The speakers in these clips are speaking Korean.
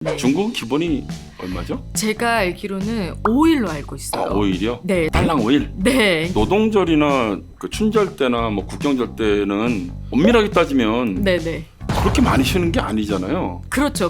네. 중국은 기본이 얼마죠? 제가 알기로는 5일로 알고 있어요. 아, 5일이요? 네. 딸랑 5일? 네. 노동절이나 그 춘절 때나 뭐 국경절 때는 엄밀하게 따지면 네네. 그렇게 많이 쉬는 게 아니잖아요. 그렇죠.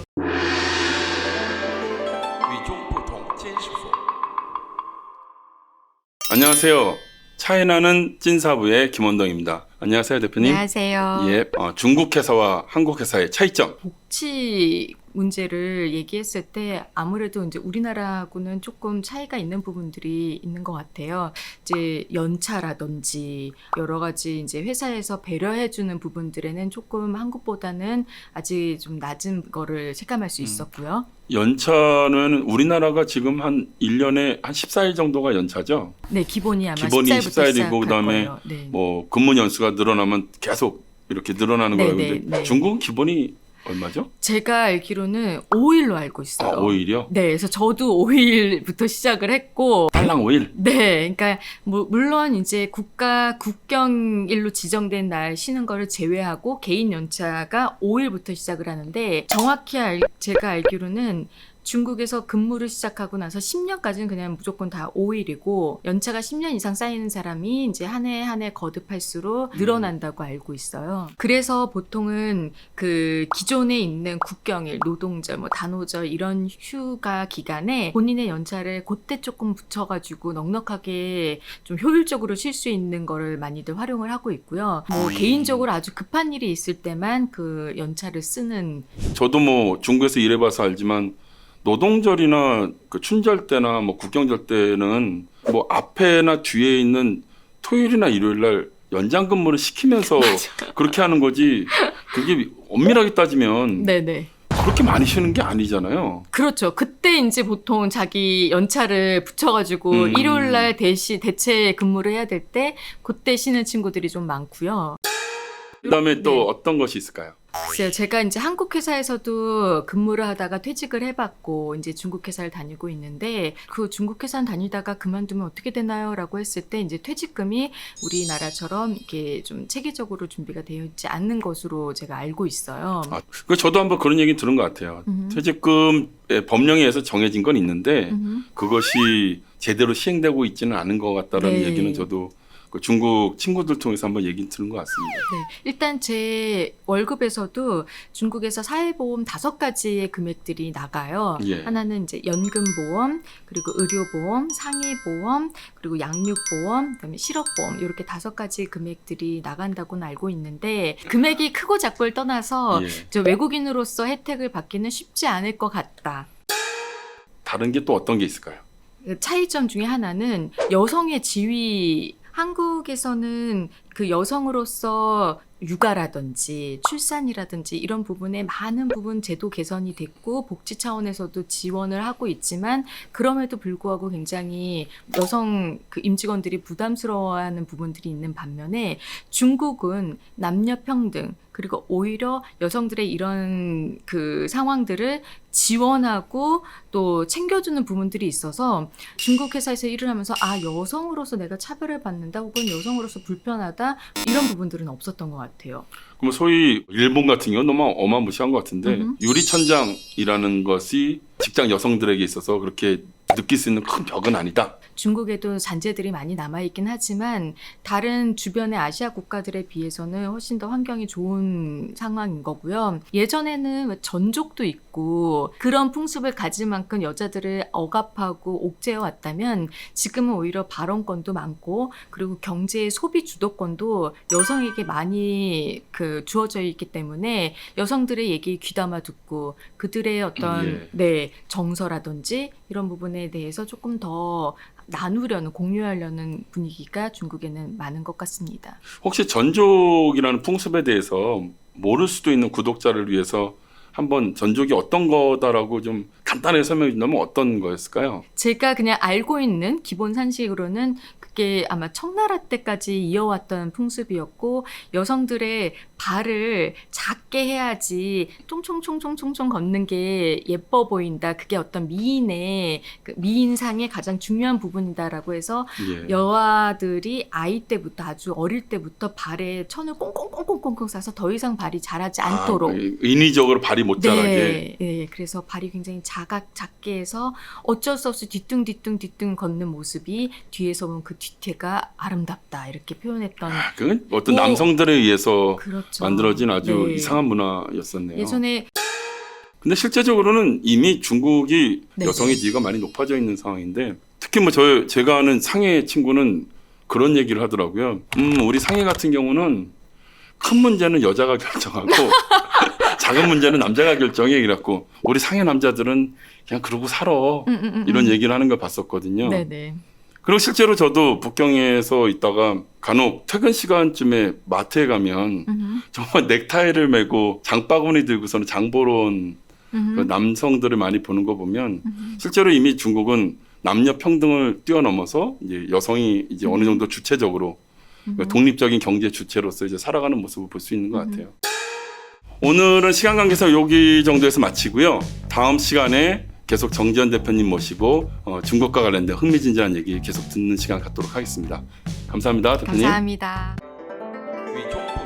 안녕하세요. 차이 나는 찐사부의 김원동입니다. 안녕하세요, 대표님. 안녕하세요. 예, 중국 회사와 한국 회사의 차이점. 복지 문제를 얘기했을 때 아무래도 이제 우리나라하고는 조금 차이가 있는 부분들이 있는 것 같아요. 이제 연차라든지 여러 가지 이제 회사에서 배려해주는 부분들에는 조금 한국보다는 아직 좀 낮은 거를 체감할 수 있었고요. 연차는 우리나라가 지금 한 1년에 한 14일 정도가 연차죠? 네, 기본이 아마 기본이 14일부터 14일이고 시작할 그다음에 거예요. 네. 뭐 근무 연수가 늘어나면 계속 이렇게 늘어나는 네, 거예요. 네, 근데 네. 중국은 기본이 얼마죠? 제가 알기로는 5일로 알고 있어요. 아, 5일이요? 네, 그래서 저도 5일부터 시작을 했고, 딸랑 5일? 네, 그러니까 물론 이제 국가 국경일로 지정된 날 쉬는 거를 제외하고 개인 연차가 5일부터 시작을 하는데 정확히 제가 알기로는 중국에서 근무를 시작하고 나서 10년까지는 그냥 무조건 다 5일이고 연차가 10년 이상 쌓이는 사람이 이제 한 해 한 해 거듭할수록 늘어난다고 알고 있어요. 그래서 보통은 그 기존에 있는 국경일, 노동절, 뭐 단오절 이런 휴가 기간에 본인의 연차를 그때 조금 붙여가지고 넉넉하게 좀 효율적으로 쉴 수 있는 거를 많이들 활용을 하고 있고요. 뭐 개인적으로 아주 급한 일이 있을 때만 그 연차를 쓰는. 저도 뭐 중국에서 일해봐서 알지만 노동절이나 그 춘절 때나 뭐 국경절 때는 뭐 앞에나 뒤에 있는 토요일이나 일요일 날 연장 근무를 시키면서 그렇게 하는 거지. 그게 엄밀하게 따지면 네네. 그렇게 많이 쉬는 게 아니잖아요. 그렇죠. 그때 이제 보통 자기 연차를 붙여가지고 일요일 날 대체 근무를 해야 될 때 그때 쉬는 친구들이 좀 많고요. 그다음에 또 네. 어떤 것이 있을까요? 글쎄요, 제가 이제 한국 회사에서도 근무를 하다가 퇴직을 해봤고 이제 중국 회사를 다니고 있는데 그 중국 회사 다니다가 그만두면 어떻게 되나요?라고 했을 때 이제 퇴직금이 우리나라처럼 이렇게 좀 체계적으로 준비가 되어 있지 않는 것으로 제가 알고 있어요. 아, 그 저도 한번 그런 얘기 들은 것 같아요. 퇴직금의 법령에 의해서 정해진 건 있는데 그것이 제대로 시행되고 있지는 않은 것 같다라는 네. 얘기는 저도 그 중국 친구들 통해서 한번 얘기 들은 것 같습니다. 네, 일단 제 월급에서도 중국에서 사회보험 5가지의 금액들이 나가요. 예. 하나는 이제 연금보험, 그리고 의료보험, 상해보험, 그리고 양육보험, 그다음에 실업보험 이렇게 5가지 금액들이 나간다고는 알고 있는데 금액이 크고 작고를 떠나서 예. 저 외국인으로서 혜택을 받기는 쉽지 않을 것 같다. 다른 게 또 어떤 게 있을까요? 차이점 중에 하나는 여성의 지위. 한국에서는 그 여성으로서 육아라든지 출산이라든지 이런 부분에 많은 부분 제도 개선이 됐고 복지 차원에서도 지원을 하고 있지만 그럼에도 불구하고 굉장히 여성 그 임직원들이 부담스러워하는 부분들이 있는 반면에 중국은 남녀 평등 그리고 오히려 여성들의 이런 그 상황들을 지원하고 또 챙겨주는 부분들이 있어서 중국 회사에서 일을 하면서 여성으로서 내가 차별을 받는다 혹은 여성으로서 불편하다 이런 부분들은 없었던 것 같아요. 그럼 소위 일본 같은 경우는 너무 어마무시한 것 같은데 유리천장이라는 것이 직장 여성들에게 있어서 그렇게 느낄 수 있는 큰 벽은 아니다. 중국에도 잔재들이 많이 남아있긴 하지만 다른 주변의 아시아 국가들에 비해서는 훨씬 더 환경이 좋은 상황인 거고요. 예전에는 전족도 있고 그런 풍습을 가질 만큼 여자들을 억압하고 옥죄어 왔다면 지금은 오히려 발언권도 많고 그리고 경제의 소비 주도권도 여성에게 많이 주어져 있기 때문에 여성들의 얘기 귀담아 듣고 그들의 어떤 정서라든지 이런 부분에 대해서 조금 더 나누려는 공유하려는 분위기가 중국에는 많은 것 같습니다. 혹시 전족이라는 풍습에 대해서 모를 수도 있는 구독자를 위해서 한번 전족이 어떤 거다라고 좀 간단하게 설명해 준다면 어떤 거였을까요? 제가 그냥 알고 있는 기본 산식으로는 그게 아마 청나라 때까지 이어왔던 풍습이었고 여성들의 발을 작게 해야지 총총총총총총 걷는 게 예뻐 보인다. 그게 어떤 미인의 그 미인상의 가장 중요한 부분이다라고 해서 예. 여아들이 아이 때부터 아주 어릴 때부터 발에 천을 꽁꽁꽁꽁꽁꽁 싸서 더 이상 발이 자라지 않도록 인위적으로 발이 못 자라게. 네, 네, 그래서 발이 굉장히 작게 해서 어쩔 수 없이 뒤뚱 걷는 모습이 뒤에서 보면 그 뒤태가 아름답다 이렇게 표현했던 그건 어떤 남성들에 의해서 그렇죠. 만들어진 아주 네. 이상한 문화였었네요. 예전에 근데 실제적으로는 이미 중국이 네. 여성의 지위가 많이 높아져 있는 상황인데 특히 뭐 제가 아는 상해 친구는 그런 얘기를 하더라고요. 우리 상해 같은 경우는 큰 문제는 여자가 결정하고 작은 문제는 남자가 결정해. 이랬고 우리 상해 남자들은 그냥 그러고 살아. 이런 얘기를 하는 걸 봤었거든요. 네네. 그리고 실제로 저도 북경에서 있다가 간혹 퇴근 시간쯤에 마트에 가면 정말 넥타이를 메고 장바구니 들고서는 장 보러 온 그 남성들을 많이 보는 거 보면 실제로 이미 중국은 남녀 평등을 뛰어넘어서 이제 여성이 이제 어느 정도 주체적으로 독립적인 경제 주체로서 이제 살아가는 모습을 볼 수 있는 것 같아요. 오늘은 시간 관계상 여기 정도에서 마치고요. 다음 시간에 계속 정지현 대표님 모시고 중국과 관련된 흥미진진한 얘기 계속 듣는 시간 갖도록 하겠습니다. 감사합니다, 대표님. 감사합니다. 위쪽